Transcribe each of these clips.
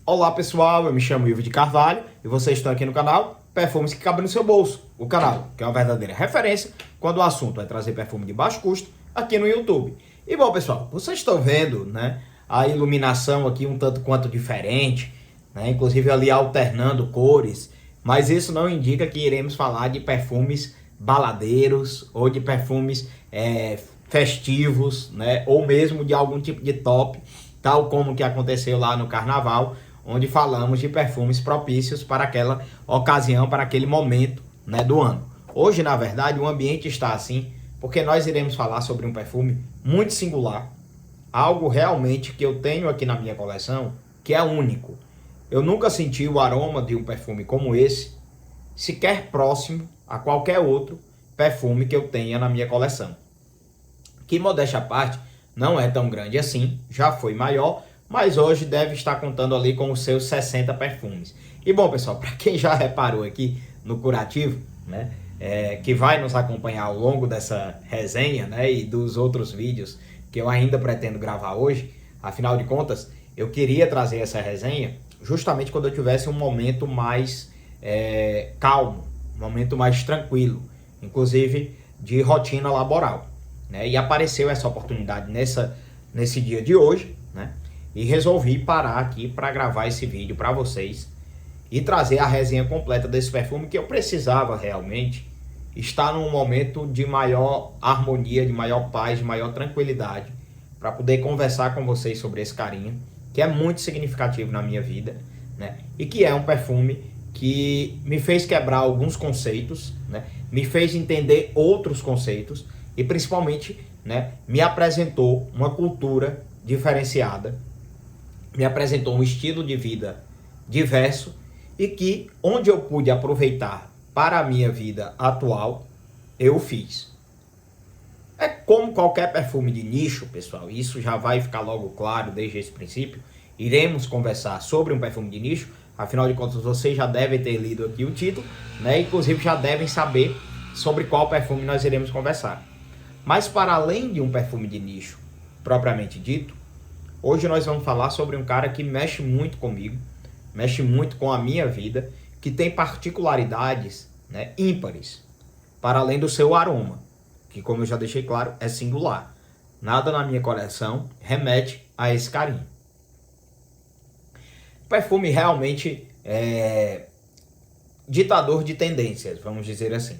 Olá pessoal, eu me chamo Ivo de Carvalho e vocês estão aqui no canal Perfumes que Cabem no Seu Bolso, o canal que é uma verdadeira referência quando o assunto é trazer perfume de baixo custo aqui no YouTube. E bom pessoal, vocês estão vendo, né, a iluminação aqui um tanto quanto diferente, né, inclusive ali alternando cores, mas isso não indica que iremos falar de perfumes baladeiros ou de perfumes festivos, né, ou mesmo de algum tipo de top, tal como que aconteceu lá no Carnaval, onde falamos de perfumes propícios para aquela ocasião, para aquele momento, né, do ano. Hoje, na verdade, o ambiente está assim, porque nós iremos falar sobre um perfume muito singular, algo realmente que eu tenho aqui na minha coleção, que é único. Eu nunca senti o aroma de um perfume como esse, sequer próximo a qualquer outro perfume que eu tenha na minha coleção. Que, modéstia à parte, não é tão grande assim, já foi maior, mas hoje deve estar contando ali com os seus 60 perfumes. E bom pessoal, para quem já reparou aqui no curativo, né, que vai nos acompanhar ao longo dessa resenha, né, e dos outros vídeos que eu ainda pretendo gravar hoje, afinal de contas, eu queria trazer essa resenha justamente quando eu tivesse um momento mais calmo, um momento mais tranquilo, inclusive de rotina laboral, né, e apareceu essa oportunidade nesse dia de hoje, né, e resolvi parar aqui para gravar esse vídeo para vocês e trazer a resenha completa desse perfume que eu precisava realmente estar num momento de maior harmonia, de maior paz, de maior tranquilidade, para poder conversar com vocês sobre esse carinho, que é muito significativo na minha vida, né? E que é um perfume que me fez quebrar alguns conceitos, né? Me fez entender outros conceitos e principalmente, né, me apresentou uma cultura diferenciada, me apresentou um estilo de vida diverso e que, onde eu pude aproveitar para a minha vida atual, eu fiz. É como qualquer perfume de nicho, pessoal, isso já vai ficar logo claro desde esse princípio. Iremos conversar sobre um perfume de nicho, afinal de contas vocês já devem ter lido aqui o título, né? Inclusive já devem saber sobre qual perfume nós iremos conversar. Mas para além de um perfume de nicho propriamente dito, hoje nós vamos falar sobre um cara que mexe muito comigo, mexe muito com a minha vida, que tem particularidades, né, ímpares, para além do seu aroma, que, como eu já deixei claro, é singular. Nada na minha coleção remete a esse carinho. O perfume realmente é ditador de tendências, vamos dizer assim,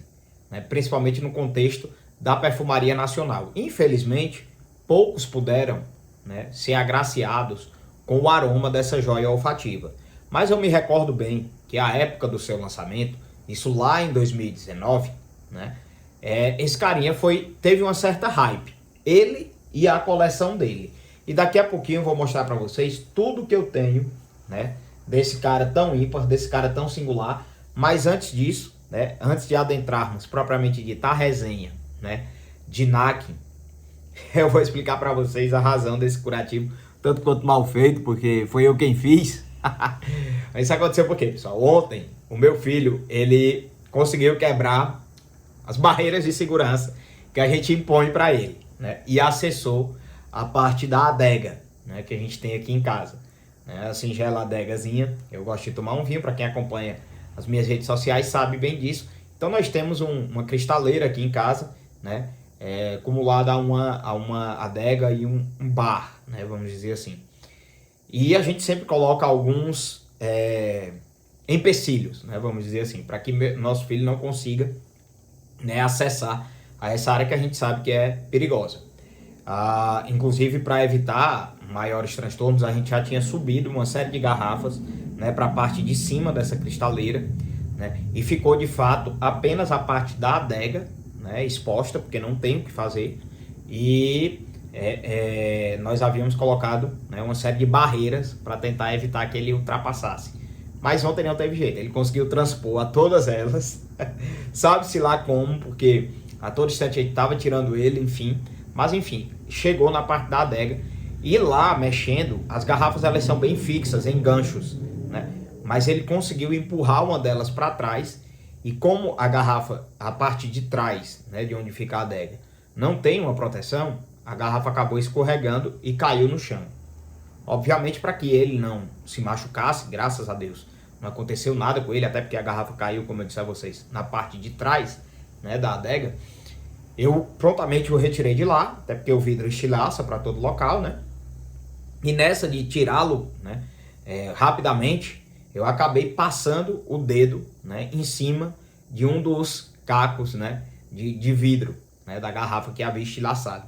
né, principalmente no contexto da perfumaria nacional. Infelizmente, poucos puderam, né, ser agraciados com o aroma dessa joia olfativa. Mas eu me recordo bem que a época do seu lançamento, isso lá em 2019, né, esse carinha teve uma certa hype. Ele e a coleção dele. E daqui a pouquinho eu vou mostrar para vocês tudo que eu tenho, né, desse cara tão ímpar, desse cara tão singular. Mas antes disso, né, antes de adentrarmos propriamente dita a resenha, né, de Nakin, eu vou explicar para vocês a razão desse curativo, tanto quanto mal feito, porque foi eu quem fiz. Mas isso aconteceu por quê, pessoal? Ontem, o meu filho, ele conseguiu quebrar as barreiras de segurança que a gente impõe para ele, né? E acessou a parte da adega, né, que a gente tem aqui em casa, né? A singela adegazinha. Eu gosto de tomar um vinho, para quem acompanha as minhas redes sociais sabe bem disso. Então nós temos uma cristaleira aqui em casa, né, acumulada a uma adega e um bar, né, vamos dizer assim. E a gente sempre coloca alguns empecilhos, né, vamos dizer assim, para que nosso filho não consiga, né, acessar a essa área que a gente sabe que é perigosa. Inclusive, para evitar maiores transtornos, a gente já tinha subido uma série de garrafas, né, para a parte de cima dessa cristaleira, né, e ficou de fato apenas a parte da adega, né, exposta, porque não tem o que fazer. E nós havíamos colocado, né, uma série de barreiras para tentar evitar que ele ultrapassasse. Mas ontem não teve jeito, ele conseguiu transpor a todas elas, sabe-se lá como, porque a todo instante a gente estava tirando ele, enfim. Mas enfim, chegou na parte da adega e lá mexendo, as garrafas elas são bem fixas, em ganchos, né? Mas ele conseguiu empurrar uma delas para trás e como a garrafa, a parte de trás, né, de onde fica a adega, não tem uma proteção, a garrafa acabou escorregando e caiu no chão. obviamente para que ele não se machucasse, graças a Deus. Não aconteceu nada com ele, até porque a garrafa caiu, como eu disse a vocês, na parte de trás, né, da adega. Eu prontamente o retirei de lá, até porque o vidro estilhaça para todo local, né? E nessa de tirá-lo, né, rapidamente, eu acabei passando o dedo, né, em cima de um dos cacos, né, de vidro, né, da garrafa que havia estilhaçado.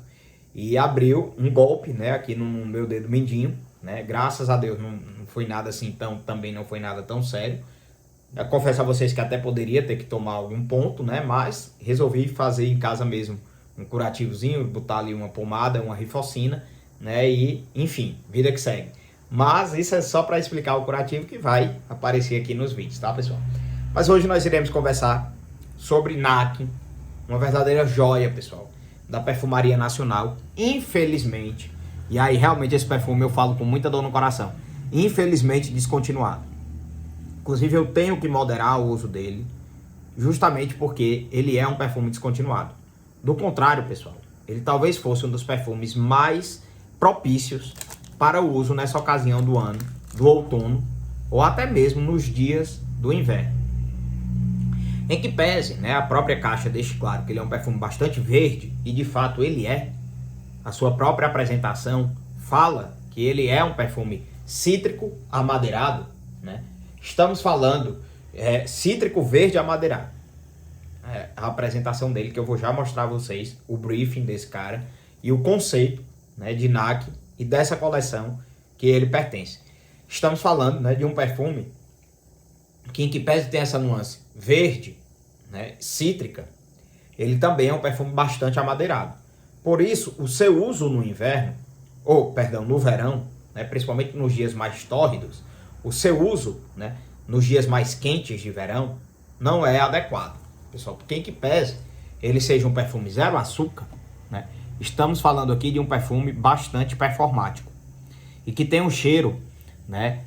E abriu um golpe, né, aqui no meu dedo mindinho, né? Graças a Deus não foi nada assim também não foi nada tão sério. Eu confesso a vocês que até poderia ter que tomar algum ponto, né? Mas resolvi fazer em casa mesmo um curativozinho, botar ali uma pomada, uma rifocina, né? E, enfim, vida que segue. Mas isso é só para explicar o curativo que vai aparecer aqui nos vídeos, tá, pessoal? Mas hoje nós iremos conversar sobre NAC, uma verdadeira joia, pessoal, da perfumaria nacional. Infelizmente, e aí realmente esse perfume eu falo com muita dor no coração, infelizmente descontinuado. Inclusive eu tenho que moderar o uso dele, justamente porque ele é um perfume descontinuado. Do contrário, pessoal, ele talvez fosse um dos perfumes mais propícios para o uso nessa ocasião do ano, do outono, ou até mesmo nos dias do inverno. Em que pese, né, a própria caixa deixe claro que ele é um perfume bastante verde, e de fato ele é. A sua própria apresentação fala que ele é um perfume cítrico amadeirado, né? Estamos falando cítrico verde amadeirado. A apresentação dele, que eu vou já mostrar a vocês, o briefing desse cara e o conceito, né, de NAC e dessa coleção que ele pertence. Estamos falando, né, de um perfume que, em que pese tem essa nuance verde, né, cítrica, ele também é um perfume bastante amadeirado. Por isso, o seu uso no inverno, no verão, né, principalmente nos dias mais tórridos, o seu uso, né, nos dias mais quentes de verão não é adequado. Pessoal, porque em que pese ele seja um perfume zero açúcar, né, estamos falando aqui de um perfume bastante performático e que tem um cheiro, né,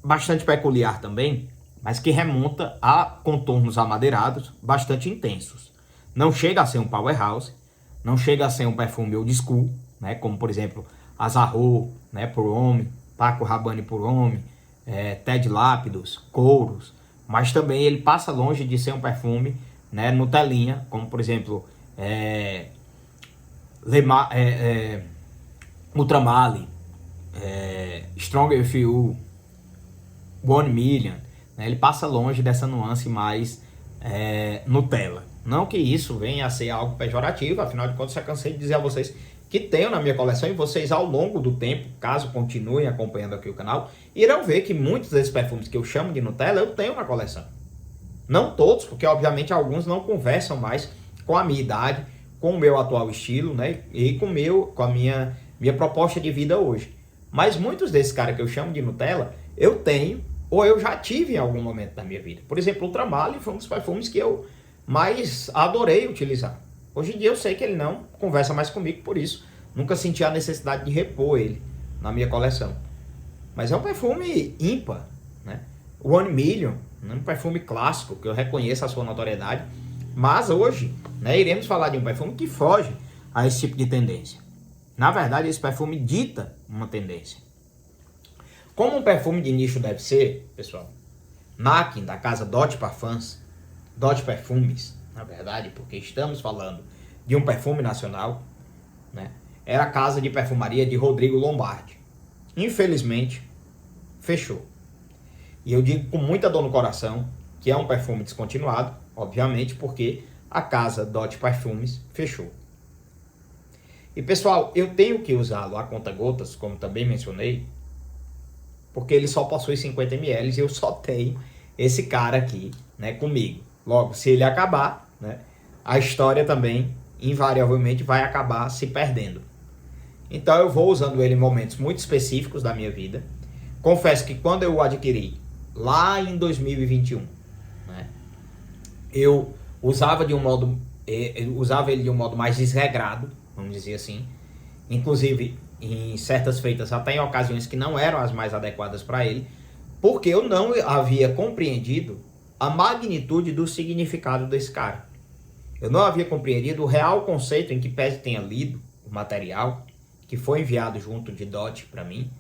bastante peculiar também, mas que remonta a contornos amadeirados bastante intensos. Não chega a ser um powerhouse, não chega a ser um perfume old school, né, como por exemplo Azarro, né, por Homme, Paco Rabanne por Homme, Ted Lápidos, Couros, mas também ele passa longe de ser um perfume, né, Nutelinha, como por exemplo Ultramali, Stronger With You, 1 Million, né, ele passa longe dessa nuance mais Nutella. Não que isso venha a ser algo pejorativo, afinal de contas eu cansei de dizer a vocês que tenho na minha coleção, e vocês ao longo do tempo, caso continuem acompanhando aqui o canal, irão ver que muitos desses perfumes que eu chamo de Nutella eu tenho na coleção. Não todos, porque obviamente alguns não conversam mais com a minha idade, com o meu atual estilo, né, e com a minha proposta de vida hoje. Mas muitos desses caras que eu chamo de Nutella, eu tenho ou eu já tive em algum momento da minha vida. Por exemplo, o Ultramali foi um dos perfumes que eu mais adorei utilizar. Hoje em dia eu sei que ele não conversa mais comigo, por isso nunca senti a necessidade de repor ele na minha coleção. Mas é um perfume ímpar, né? O 1 Million, um perfume clássico, que eu reconheço a sua notoriedade, mas hoje, né, iremos falar de um perfume que foge a esse tipo de tendência. Na verdade, esse perfume dita uma tendência. Como um perfume de nicho deve ser, pessoal, NAC, da casa Dot Parfums, Dot Perfumes, na verdade, porque estamos falando de um perfume nacional, né, era a casa de perfumaria de Rodrigo Lombardi. Infelizmente, fechou. E eu digo com muita dor no coração que é um perfume descontinuado, obviamente, porque a casa Dot Perfumes fechou. E pessoal, eu tenho que usá-lo a conta-gotas, como também mencionei, porque ele só possui 50 ml e eu só tenho esse cara aqui, né, comigo. Logo, se ele acabar, né, a história também, invariavelmente, vai acabar se perdendo. Então eu vou usando ele em momentos muito específicos da minha vida. Confesso que quando eu o adquiri, lá em 2021, né, eu usava ele de um modo mais desregrado, vamos dizer assim. Inclusive, em certas feitas, até em ocasiões que não eram as mais adequadas para ele, porque eu não havia compreendido a magnitude do significado desse cara. Eu não havia compreendido o real conceito, em que pese tenha lido o material, que foi enviado junto de Dot para mim,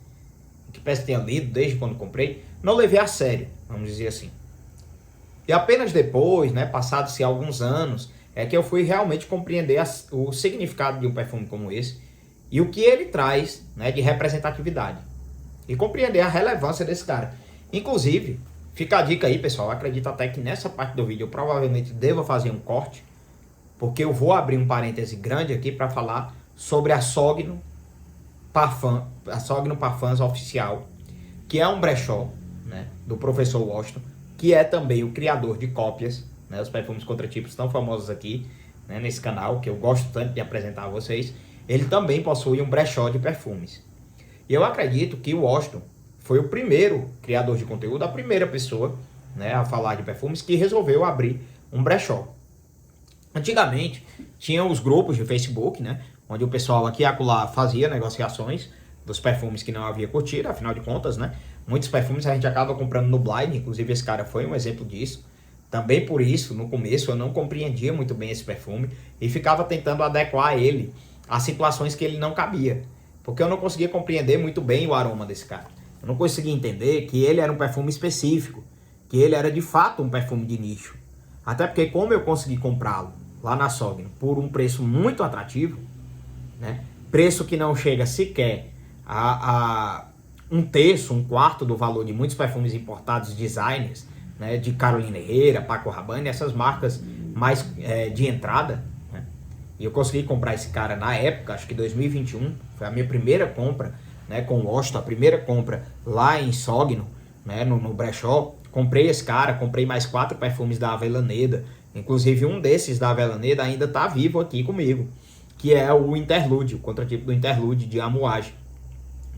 que peço que tenha lido desde quando comprei, não levei a sério, vamos dizer assim. E apenas depois, né, passados-se alguns anos, é que eu fui realmente compreender o significado de um perfume como esse e o que ele traz, né, de representatividade. E compreender a relevância desse cara. Inclusive, fica a dica aí, pessoal, eu acredito até que nessa parte do vídeo eu provavelmente deva fazer um corte, porque eu vou abrir um parêntese grande aqui para falar sobre a Sogno Parfums Oficial, que é um brechó, né, do professor Washington, que é também o criador de cópias, né, os perfumes contratipos tão famosos aqui, né, nesse canal, que eu gosto tanto de apresentar a vocês. Ele também possui um brechó de perfumes. E eu acredito que o Washington foi o primeiro criador de conteúdo, a primeira pessoa, né, a falar de perfumes, que resolveu abrir um brechó. Antigamente, tinha os grupos de Facebook, né, onde o pessoal aqui e acolá fazia negociações dos perfumes que não havia curtido, afinal de contas, né, muitos perfumes a gente acaba comprando no blind, inclusive esse cara foi um exemplo disso. Também por isso, no começo, eu não compreendia muito bem esse perfume e ficava tentando adequar ele a situações que ele não cabia, porque eu não conseguia compreender muito bem o aroma desse cara. Eu não conseguia entender que ele era um perfume específico, que ele era de fato um perfume de nicho. Até porque como eu consegui comprá-lo lá na Sogno por um preço muito atrativo, né, preço que não chega sequer a um terço, um quarto do valor de muitos perfumes importados designers, né, de Carolina Herrera, Paco Rabanne, essas marcas mais de entrada, né? E eu consegui comprar esse cara na época, acho que 2021, foi a minha primeira compra, né, com o Washington, a primeira compra lá em Sogno, né, no brechó. Comprei esse cara, comprei mais 4 perfumes da Avellaneda, inclusive um desses da Avellaneda ainda está vivo aqui comigo, que é o Interlude, o contratipo do Interlude de Amouage,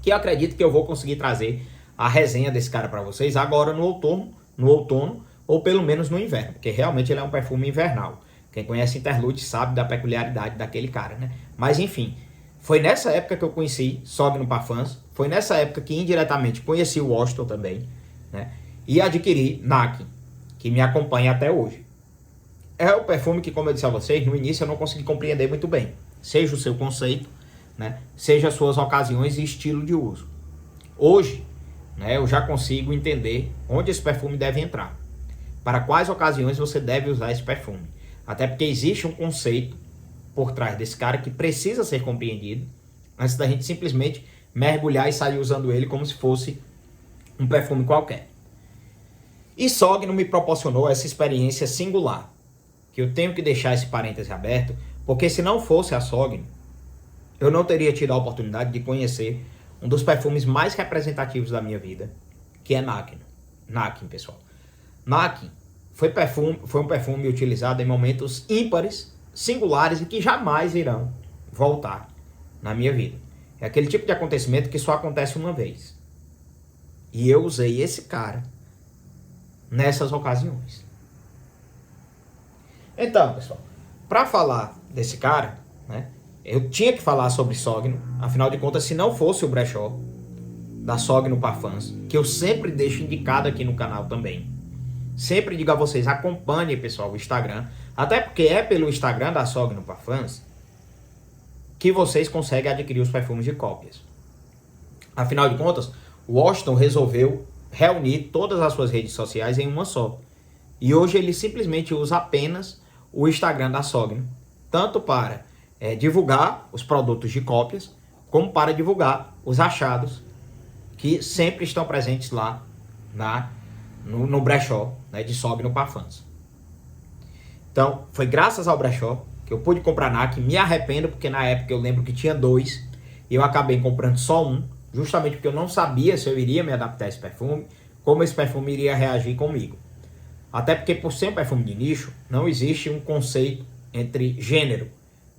que eu acredito que eu vou conseguir trazer a resenha desse cara para vocês agora no outono ou pelo menos no inverno, porque realmente ele é um perfume invernal. Quem conhece Interlude sabe da peculiaridade daquele cara, né? Mas enfim, foi nessa época que eu conheci Sogno Parfums, foi nessa época que indiretamente conheci o Washington também, né? E adquiri Nakin, que me acompanha até hoje. É o perfume que, como eu disse a vocês, no início eu não consegui compreender muito bem, seja o seu conceito, né, seja as suas ocasiões e estilo de uso. Hoje, né, eu já consigo entender onde esse perfume deve entrar, para quais ocasiões você deve usar esse perfume. Até porque existe um conceito por trás desse cara que precisa ser compreendido antes da gente simplesmente mergulhar e sair usando ele como se fosse um perfume qualquer. E Sogno me proporcionou essa experiência singular, que eu tenho que deixar esse parêntese aberto, porque se não fosse a Sogno, eu não teria tido a oportunidade de conhecer um dos perfumes mais representativos da minha vida, que é Nakin. Nakin, pessoal. Nakin foi um perfume utilizado em momentos ímpares, singulares e que jamais irão voltar na minha vida. É aquele tipo de acontecimento que só acontece uma vez. E eu usei esse cara nessas ocasiões. Então, pessoal, para falar desse cara, né, eu tinha que falar sobre Sogno. Afinal de contas, se não fosse o brechó da Sogno Parfums, que eu sempre deixo indicado aqui no canal também, sempre digo a vocês, acompanhem, pessoal, o Instagram, até porque é pelo Instagram da Sogno Parfums que vocês conseguem adquirir os perfumes de cópias. Afinal de contas, o Washington resolveu reunir todas as suas redes sociais em uma só. E hoje ele simplesmente usa apenas o Instagram da Sogno, tanto para divulgar os produtos de cópias, como para divulgar os achados que sempre estão presentes lá no brechó, né, de Sogno Parfums. Então, foi graças ao brechó que eu pude comprar Nakin. Me arrependo porque na época eu lembro que tinha 2 e eu acabei comprando só um, justamente porque eu não sabia se eu iria me adaptar a esse perfume, como esse perfume iria reagir comigo. Até porque, por ser um perfume de nicho, não existe um conceito entre gênero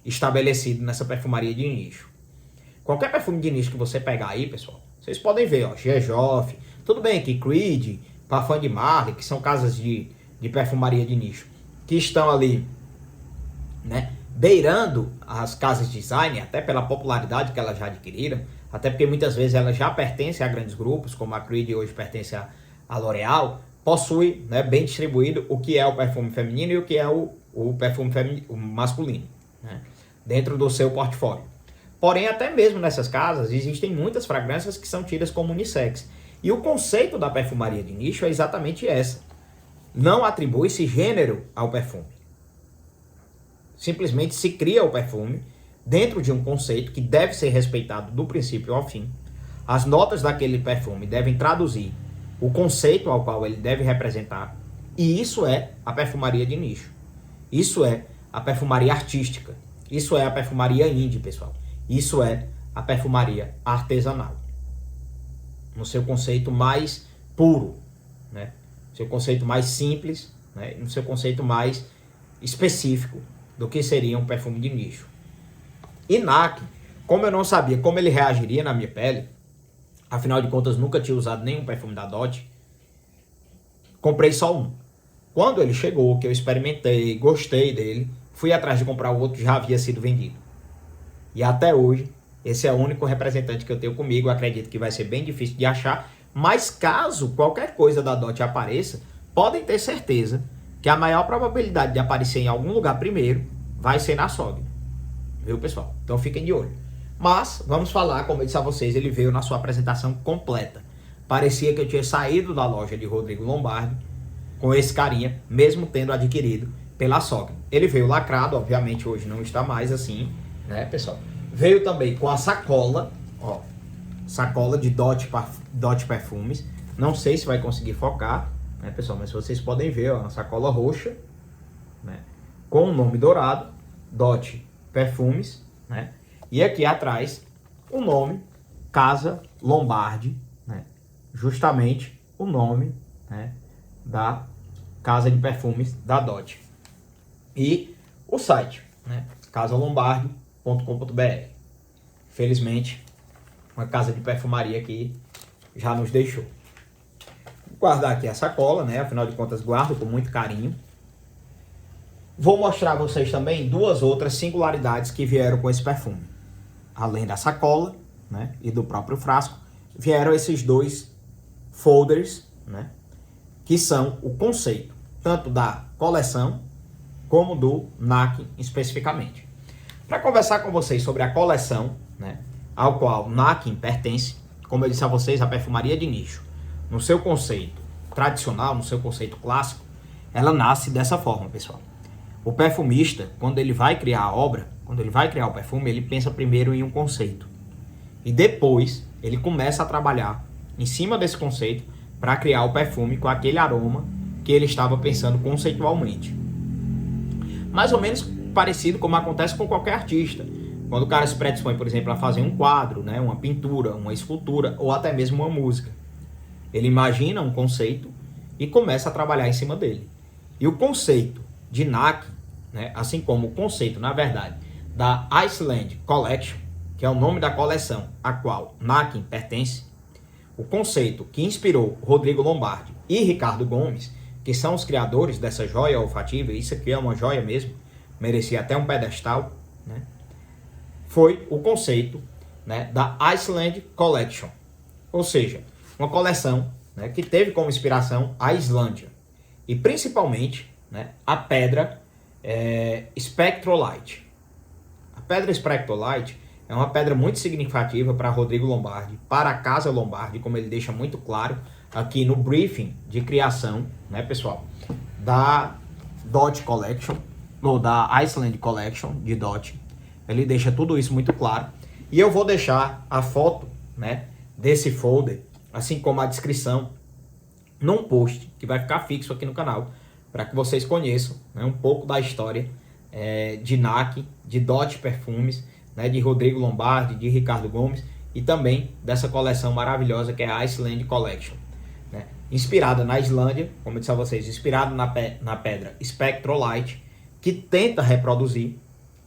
estabelecido nessa perfumaria de nicho. Qualquer perfume de nicho que você pegar aí, pessoal, vocês podem ver, ó, Gerjoff, tudo bem que Creed, Parfum de Marley, que são casas de perfumaria de nicho, que estão ali, né, beirando as casas de design, até pela popularidade que elas já adquiriram, até porque muitas vezes elas já pertencem a grandes grupos, como a Creed hoje pertence a L'Oréal, possui, né, bem distribuído o que é o perfume feminino e o que é o perfume masculino, né, dentro do seu portfólio. Porém, até mesmo nessas casas, existem muitas fragrâncias que são tidas como unissex. E o conceito da perfumaria de nicho é exatamente essa. Não atribui-se gênero ao perfume. Simplesmente se cria o perfume dentro de um conceito que deve ser respeitado do princípio ao fim. As notas daquele perfume devem traduzir o conceito ao qual ele deve representar. E isso é a perfumaria de nicho. Isso é a perfumaria artística. Isso é a perfumaria indie, pessoal. Isso é a perfumaria artesanal. No seu conceito mais puro, né? No seu conceito mais simples, né? No seu conceito mais específico do que seria um perfume de nicho. E NAC, como eu não sabia como ele reagiria na minha pele, afinal de contas nunca tinha usado nenhum perfume da Dot, comprei só um. Quando ele chegou, que eu experimentei, gostei dele, fui atrás de comprar o outro que já havia sido vendido. E até hoje, esse é o único representante que eu tenho comigo. Eu acredito que vai ser bem difícil de achar, mas caso qualquer coisa da Dot apareça, podem ter certeza que a maior probabilidade de aparecer em algum lugar primeiro vai ser na Sogno. Viu, pessoal? Então fiquem de olho. Mas, vamos falar, como eu disse a vocês, ele veio na sua apresentação completa. Parecia que eu tinha saído da loja de Rodrigo Lombardi com esse carinha, mesmo tendo adquirido pela Sogno. Ele veio lacrado, obviamente hoje não está mais assim, né, pessoal? Veio também com a sacola, ó, sacola de Dot Perfumes. Não sei se vai conseguir focar, né, pessoal? Mas vocês podem ver, ó, uma sacola roxa, né, com o nome dourado, Dot Perfumes, né? E aqui atrás o nome Casa Lombardi, né? Justamente o nome, né, da casa de perfumes da Dot. E o site, né, casalombardi.com.br. Felizmente, uma casa de perfumaria que já nos deixou. Vou guardar aqui a sacola, né? Afinal de contas, guardo com muito carinho. Vou mostrar a vocês também duas outras singularidades que vieram com esse perfume. Além da sacola, né, e do próprio frasco, vieram esses dois folders, né, que são o conceito, tanto da coleção, como do NAC especificamente. Para conversar com vocês sobre a coleção, né, ao qual NAC pertence, como eu disse a vocês, a perfumaria de nicho, no seu conceito tradicional, no seu conceito clássico, ela nasce dessa forma, pessoal. O perfumista, quando ele vai criar a obra, quando ele vai criar o perfume, ele pensa primeiro em um conceito. E depois, ele começa a trabalhar em cima desse conceito para criar o perfume com aquele aroma que ele estava pensando conceitualmente. Mais ou menos parecido como acontece com qualquer artista. Quando o cara se predispõe, por exemplo, a fazer um quadro, né, uma pintura, uma escultura ou até mesmo uma música. Ele imagina um conceito e começa a trabalhar em cima dele. E o conceito de NAC, né, assim como o conceito, na verdade, da Iceland Collection, que é o nome da coleção a qual NAC pertence, o conceito que inspirou Rodrigo Lombardi e Ricardo Gomes, que são os criadores dessa joia olfativa, isso aqui é uma joia mesmo, merecia até um pedestal, né, foi o conceito, né, da Iceland Collection, ou seja, uma coleção, né, que teve como inspiração a Islândia e principalmente, né, a pedra Spectrolite. A pedra Spectrolite é uma pedra muito significativa para Rodrigo Lombardi, para a Casa Lombardi, como ele deixa muito claro aqui no briefing de criação, né, pessoal, da Dot Collection, ou da Iceland Collection de Dot. Ele deixa tudo isso muito claro. E eu vou deixar a foto, né, desse folder, assim como a descrição, num post que vai ficar fixo aqui no canal, para que vocês conheçam, né, um pouco da história de NAC, de Dot Perfumes, né, de Rodrigo Lombardi, de Ricardo Gomes e também dessa coleção maravilhosa que é a Iceland Collection, né, inspirada na Islândia, como eu disse a vocês, inspirada na pedra Spectrolite, que tenta reproduzir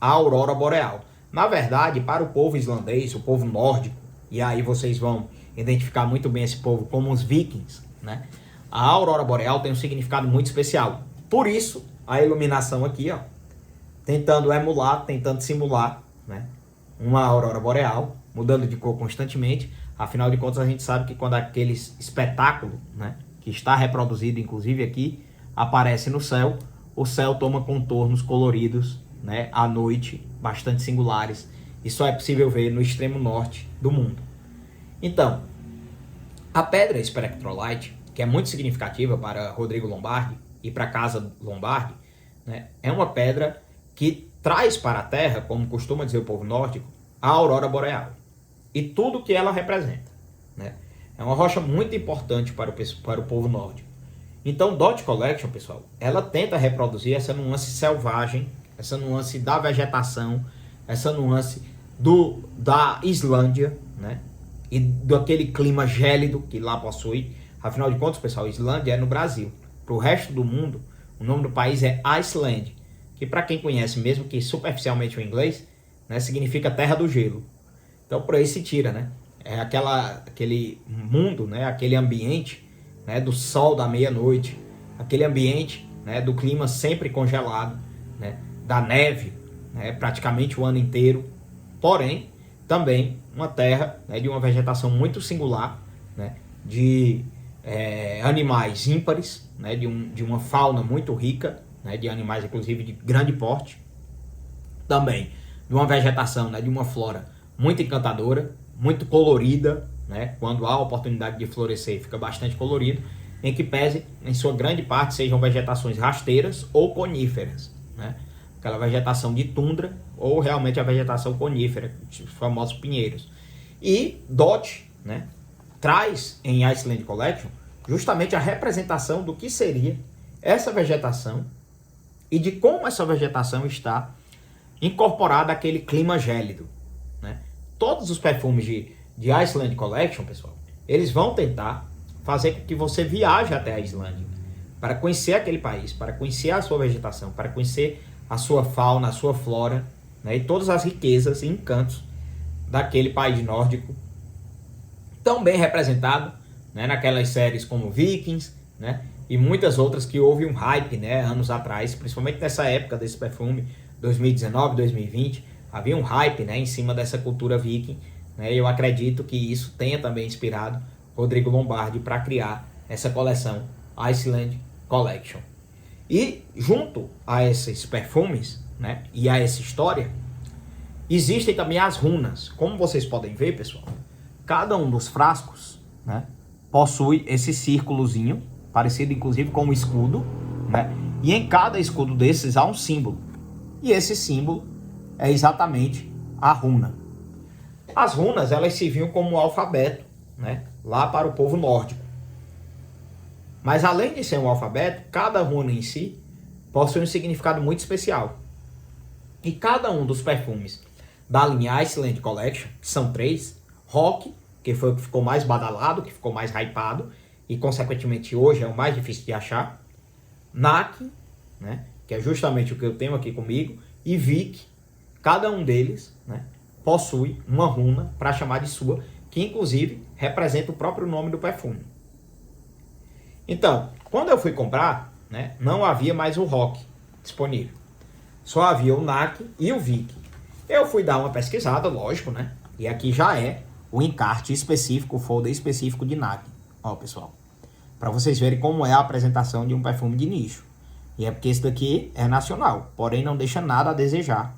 a aurora boreal. Na verdade, para o povo islandês, o povo nórdico, e aí vocês vão identificar muito bem esse povo como os vikings, né, a aurora boreal tem um significado muito especial. Por isso, a iluminação aqui, ó, tentando emular, tentando simular, né, uma aurora boreal, mudando de cor constantemente. Afinal de contas, a gente sabe que quando aquele espetáculo, né, que está reproduzido, inclusive aqui, aparece no céu, o céu toma contornos coloridos, né, à noite, bastante singulares e só é possível ver no extremo norte do mundo. Então, a pedra Spectrolite, que é muito significativa para Rodrigo Lombardi e para a Casa Lombardi, né, é uma pedra que traz para a Terra, como costuma dizer o povo nórdico, a aurora boreal e tudo que ela representa, né? É uma rocha muito importante para o povo nórdico. Então, Dot Collection, pessoal, ela tenta reproduzir essa nuance selvagem, essa nuance da vegetação, essa nuance da Islândia, né? E daquele clima gélido que lá possui. Afinal de contas, pessoal, Islândia é no Brasil. Para o resto do mundo, o nome do país é Iceland, que para quem conhece mesmo que superficialmente o inglês, né, significa terra do gelo. Então por aí se tira, né? É aquele mundo, né, aquele ambiente, né, do sol da meia-noite, aquele ambiente, né, do clima sempre congelado, né, da neve, né, praticamente o ano inteiro. Porém, também uma terra, né, de uma vegetação muito singular, né, de animais ímpares, né, de uma fauna muito rica, né, de animais inclusive de grande porte, também de uma vegetação, né, de uma flora muito encantadora, muito colorida, né, quando há a oportunidade de florescer fica bastante colorido, em que pese em sua grande parte sejam vegetações rasteiras ou coníferas, né, aquela vegetação de tundra ou realmente a vegetação conífera, os famosos pinheiros. E Dot, né, traz em Iceland Collection justamente a representação do que seria essa vegetação e de como essa vegetação está incorporada àquele clima gélido, né? Todos os perfumes de Iceland Collection, pessoal, eles vão tentar fazer com que você viaje até a Islândia para conhecer aquele país, para conhecer a sua vegetação, para conhecer a sua fauna, a sua flora, né? E todas as riquezas e encantos daquele país nórdico, tão bem representado, né, naquelas séries como Vikings, né, e muitas outras que houve um hype, né, anos atrás, principalmente nessa época desse perfume, 2019, 2020, havia um hype, né, em cima dessa cultura viking, né, e eu acredito que isso tenha também inspirado Rodrigo Lombardi para criar essa coleção Iceland Collection. E junto a esses perfumes, né, e a essa história, existem também as runas. Como vocês podem ver, pessoal, cada um dos frascos, né, possui esse círculozinho, parecido inclusive com um escudo, né, e em cada escudo desses há um símbolo. E esse símbolo é exatamente a runa. As runas, elas serviam como alfabeto, né, lá para o povo nórdico. Mas além de ser um alfabeto, cada runa em si possui um significado muito especial. E cada um dos perfumes da linha Iceland Collection, que são 3, Rock, que foi o que ficou mais badalado, que ficou mais hypado, e consequentemente hoje é o mais difícil de achar, Nak, né, que é justamente o que eu tenho aqui comigo, e Vik, cada um deles, né, possui uma runa para chamar de sua, que inclusive representa o próprio nome do perfume. Então, quando eu fui comprar, né, não havia mais o Rock disponível. Só havia o Nak e o Vik. Eu fui dar uma pesquisada, lógico, né? E aqui já é o encarte específico, o folder específico de Nak. Ó, pessoal, para vocês verem como é a apresentação de um perfume de nicho. E é porque esse daqui é nacional, porém não deixa nada a desejar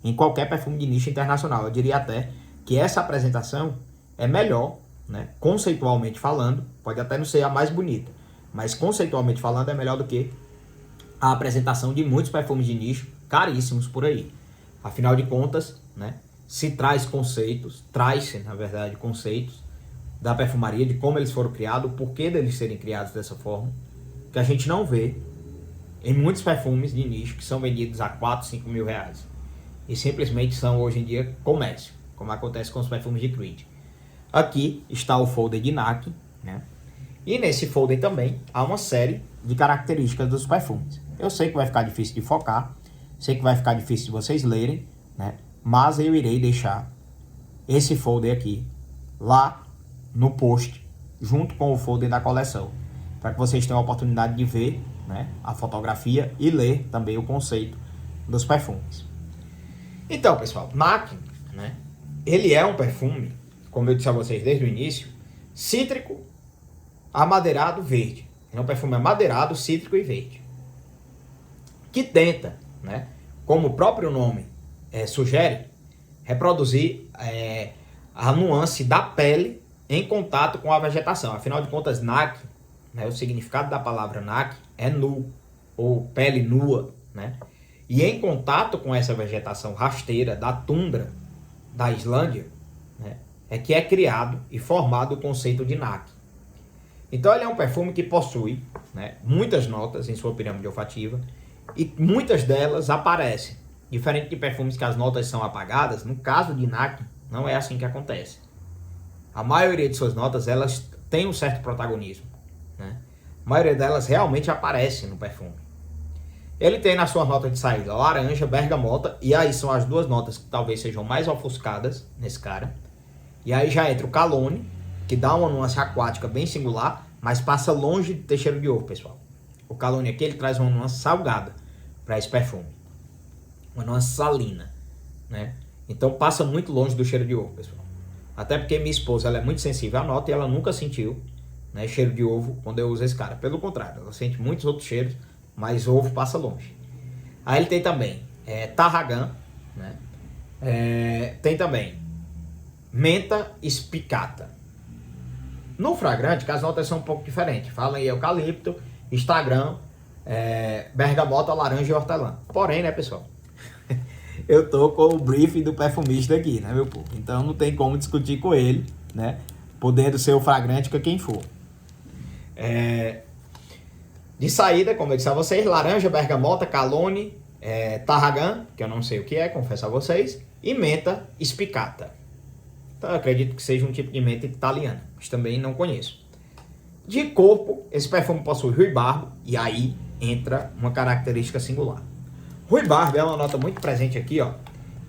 em qualquer perfume de nicho internacional. Eu diria até que essa apresentação é melhor, né, conceitualmente falando, pode até não ser a mais bonita, mas conceitualmente falando é melhor do que a apresentação de muitos perfumes de nicho caríssimos por aí. Afinal de contas, né, se traz conceitos, traz-se, na verdade, conceitos da perfumaria, de como eles foram criados, o porquê deles serem criados dessa forma, que a gente não vê em muitos perfumes de nicho que são vendidos a 4, 5 mil reais. E simplesmente são, hoje em dia, comércio, como acontece com os perfumes de Creed. Aqui está o folder de Nak, né? E nesse folder também há uma série de características dos perfumes. Eu sei que vai ficar difícil de focar, sei que vai ficar difícil de vocês lerem, né? Mas eu irei deixar esse folder aqui lá no post, junto com o folder da coleção, para que vocês tenham a oportunidade de ver, né, a fotografia e ler também o conceito dos perfumes. Então, pessoal, Nak, né, ele é um perfume, como eu disse a vocês desde o início, cítrico, amadeirado, verde. É um perfume amadeirado, cítrico e verde, que tenta, né, como o próprio nome sugere, reproduzir a nuance da pele em contato com a vegetação. Afinal de contas, NAC, né, o significado da palavra NAC é nu, ou pele nua, né? E em contato com essa vegetação rasteira da tundra da Islândia, né, é que é criado e formado o conceito de NAC. Então ele é um perfume que possui, né, muitas notas em sua pirâmide olfativa e muitas delas aparecem. Diferente de perfumes que as notas são apagadas, no caso de NAC não é assim que acontece. A maioria de suas notas elas têm um certo protagonismo, né? A maioria delas realmente aparece no perfume. Ele tem na sua nota de saída laranja, bergamota, e aí são as duas notas que talvez sejam mais ofuscadas nesse cara. E aí já entra o calone, que dá uma nuance aquática bem singular, mas passa longe de ter cheiro de ovo, pessoal. O calone aqui ele traz uma nuance salgada para esse perfume. Uma nuance salina, né? Então passa muito longe do cheiro de ovo, pessoal. Até porque minha esposa ela é muito sensível à nota e ela nunca sentiu, né, cheiro de ovo quando eu uso esse cara. Pelo contrário, ela sente muitos outros cheiros, mas ovo passa longe. Aí ele tem também tarragan, né? Tem também menta espicata. No fragrante, que as notas são um pouco diferentes. Fala aí eucalipto, Instagram, bergamota, laranja e hortelã. Porém, né, pessoal? Eu tô com o briefing do perfumista aqui, né, meu povo? Então não tem como discutir com ele, né? Podendo ser o fragrante com quem for. De saída, como eu disse a vocês, laranja, bergamota, calone, tarragan, que eu não sei o que é, confesso a vocês, e menta espicata. Então eu acredito que seja um tipo de menta italiana, mas também não conheço. De corpo, esse perfume possui ruibarbo, e aí entra uma característica singular. Ruibarbo é uma nota muito presente aqui, ó,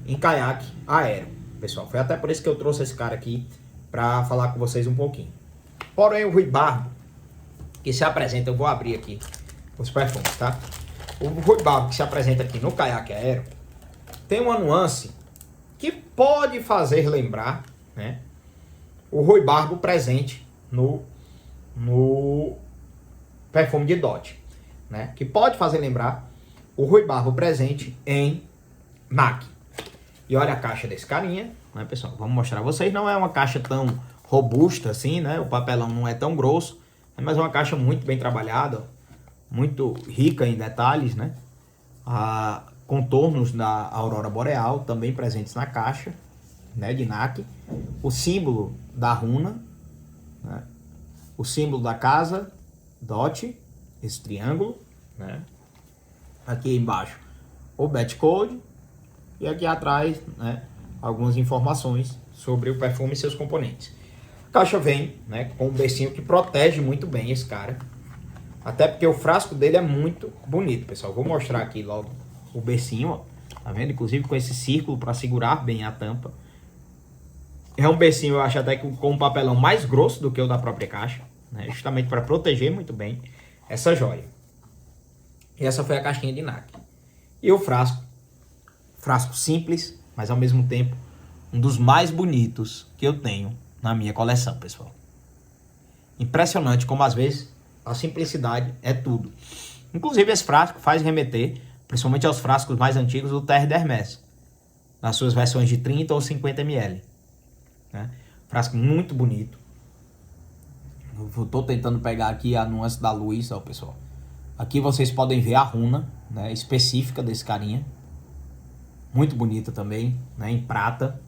em caiaque aéreo. Pessoal, foi até por isso que eu trouxe esse cara aqui para falar com vocês um pouquinho. Porém, o ruibarbo que se apresenta, eu vou abrir aqui os perfumes, tá? O ruibarbo que se apresenta aqui no caiaque aéreo tem uma nuance que pode fazer lembrar, né, o ruibarbo presente no perfume de Dot, né? Que pode fazer lembrar o ruibarbo presente em NAC. E olha a caixa desse carinha, né, pessoal? Vamos mostrar a vocês. Não é uma caixa tão robusta assim, né? O papelão não é tão grosso, mas é uma caixa muito bem trabalhada, muito rica em detalhes, né? Contornos da aurora boreal também presentes na caixa, né, de NAC. O símbolo da runa, né? O símbolo da casa, Dot, esse triângulo, né? Aqui embaixo o batch code e aqui atrás, né, algumas informações sobre o perfume e seus componentes. A caixa vem, né, com um bercinho que protege muito bem esse cara, até porque o frasco dele é muito bonito, pessoal. Vou mostrar aqui logo o bercinho, ó. Tá vendo? Inclusive com esse círculo para segurar bem a tampa. É um bercinho, eu acho até que com um papelão mais grosso do que o da própria caixa, né, justamente para proteger muito bem essa joia. E essa foi a caixinha de NAC. E o frasco simples, mas ao mesmo tempo um dos mais bonitos que eu tenho na minha coleção, pessoal. Impressionante como às vezes a simplicidade é tudo. Inclusive esse frasco faz remeter principalmente aos frascos mais antigos do Terre d'Hermès, nas suas versões de 30 ou 50 ml. Né? Frasco muito bonito. Eu estou tentando pegar aqui a nuance da luz, ó, pessoal. Aqui vocês podem ver a runa, né, específica desse carinha. Muito bonita também, né, em prata.